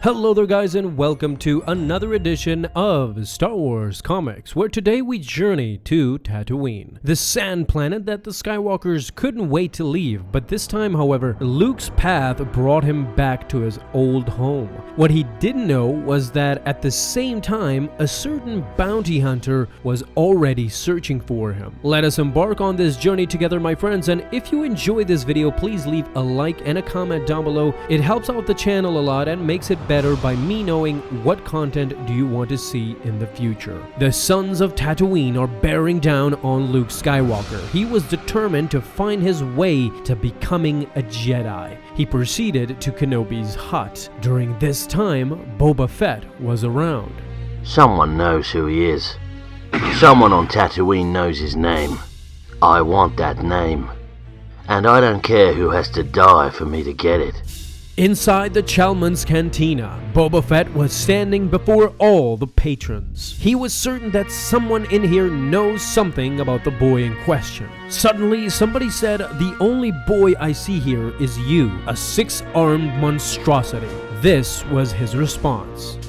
Hello there guys, and welcome to another edition of Star Wars Comics, where today we journey to Tatooine, the sand planet that the Skywalkers couldn't wait to leave. But this time, however, Luke's path brought him back to his old home. What he didn't know was that at the same time, a certain bounty hunter was already searching for him. Let us embark on this journey together, my friends, and if you enjoyed this video, please leave a like and a comment down below. It helps out the channel a lot and makes it better by me knowing what content do you want to see in the future. The sons of Tatooine are bearing down on Luke Skywalker. He was determined to find his way to becoming a Jedi. He proceeded to Kenobi's hut. During this time, Boba Fett was around. Someone knows who he is. Someone on Tatooine knows his name. I want that name. And I don't care who has to die for me to get it. Inside the Chalmun's Cantina, Boba Fett was standing before all the patrons. He was certain that someone in here knows something about the boy in question. Suddenly, somebody said, "The only boy I see here is you, a six-armed monstrosity." This was his response.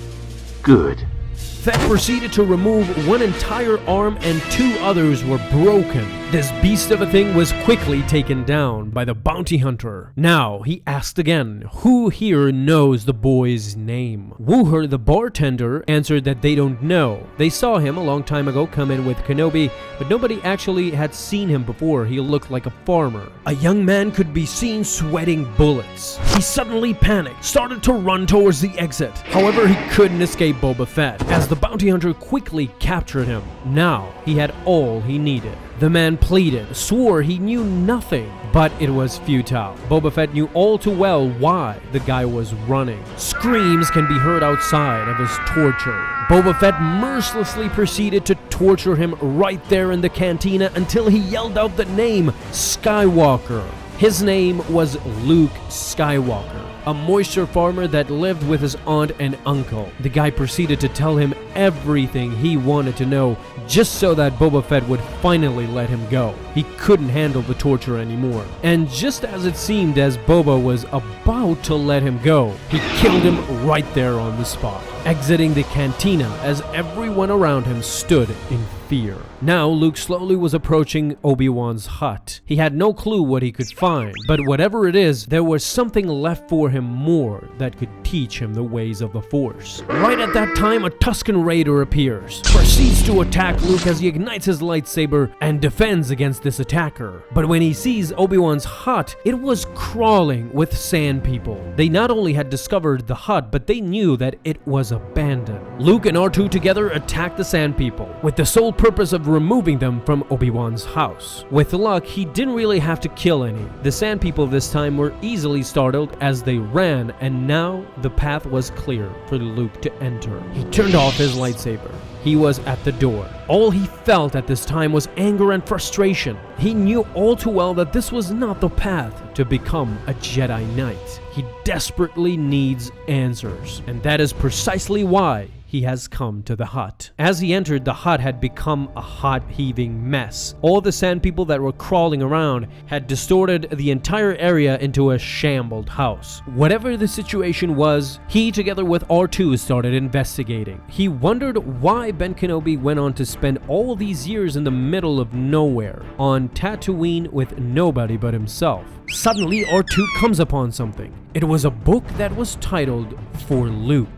Good. Fett proceeded to remove one entire arm and two others were broken. This beast of a thing was quickly taken down by the bounty hunter. Now, he asked again, who here knows the boy's name? Wooher, the bartender, answered that they don't know. They saw him a long time ago come in with Kenobi, but nobody actually had seen him before. He looked like a farmer. A young man could be seen sweating bullets. He suddenly panicked, started to run towards the exit. However, he couldn't escape Boba Fett, as the bounty hunter quickly captured him. Now, he had all he needed. The man pleaded, swore he knew nothing, but it was futile. Boba Fett knew all too well why the guy was running. Screams can be heard outside of his torture. Boba Fett mercilessly proceeded to torture him right there in the cantina until he yelled out the name Skywalker. His name was Luke Skywalker, a moisture farmer that lived with his aunt and uncle. The guy proceeded to tell him everything he wanted to know, just so that Boba Fett would finally let him go. He couldn't handle the torture anymore. And just as it seemed as Boba was about to let him go, he killed him right there on the spot, exiting the cantina as everyone around him stood in fear. Now Luke slowly was approaching Obi-Wan's hut. He had no clue what he could find, but whatever it is, there was something left for him more that could teach him the ways of the Force. Right at that time, a Tusken Raider appears, proceeds to attack Luke as he ignites his lightsaber and defends against this attacker. But when he sees Obi-Wan's hut, it was crawling with sand people. They not only had discovered the hut, but they knew that it was abandoned. Luke and R2 together attacked the sand people, with the sole purpose of removing them from Obi-Wan's house. With luck, he didn't really have to kill any. The sand people this time were easily startled as they ran, and now the path was clear for Luke to enter. He turned off his lightsaber. He was at the door. All he felt at this time was anger and frustration. He knew all too well that this was not the path to become a Jedi Knight. He desperately needs answers, and that is precisely why he has come to the hut. As he entered, the hut had become a hot, heaving mess. All the sand people that were crawling around had distorted the entire area into a shambled house. Whatever the situation was, he together with R2 started investigating. He wondered why Ben Kenobi went on to spend all these years in the middle of nowhere, on Tatooine with nobody but himself. Suddenly, R2 comes upon something. It was a book that was titled For Luke.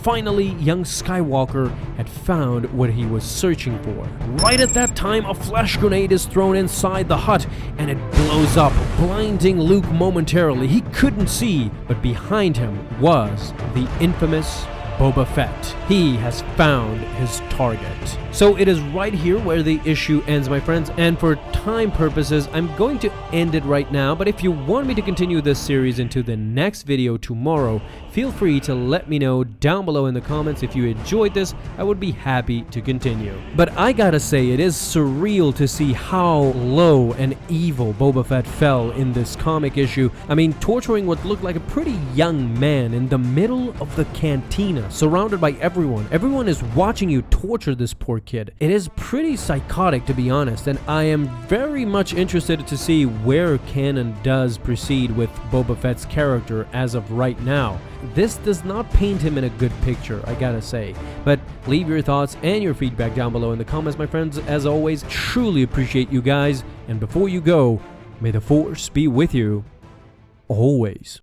Finally, young Skywalker had found what he was searching for. Right at that time, a flash grenade is thrown inside the hut and it blows up, blinding Luke momentarily. He couldn't see, but behind him was the infamous Boba Fett. He has found his target. So it is right here where the issue ends, my friends, and for time purposes, I'm going to end it right now, but if you want me to continue this series into the next video tomorrow, feel free to let me know down below in the comments. If you enjoyed this, I would be happy to continue. But I gotta say, it is surreal to see how low and evil Boba Fett fell in this comic issue. I mean, torturing what looked like a pretty young man in the middle of the cantina. Cantina, surrounded by everyone. Everyone is watching you torture this poor kid. It is pretty psychotic, to be honest, and I am very much interested to see where canon does proceed with Boba Fett's character as of right now. This does not paint him in a good picture, I gotta say. But leave your thoughts and your feedback down below in the comments, my friends. As always, truly appreciate you guys. And before you go, may the Force be with you always.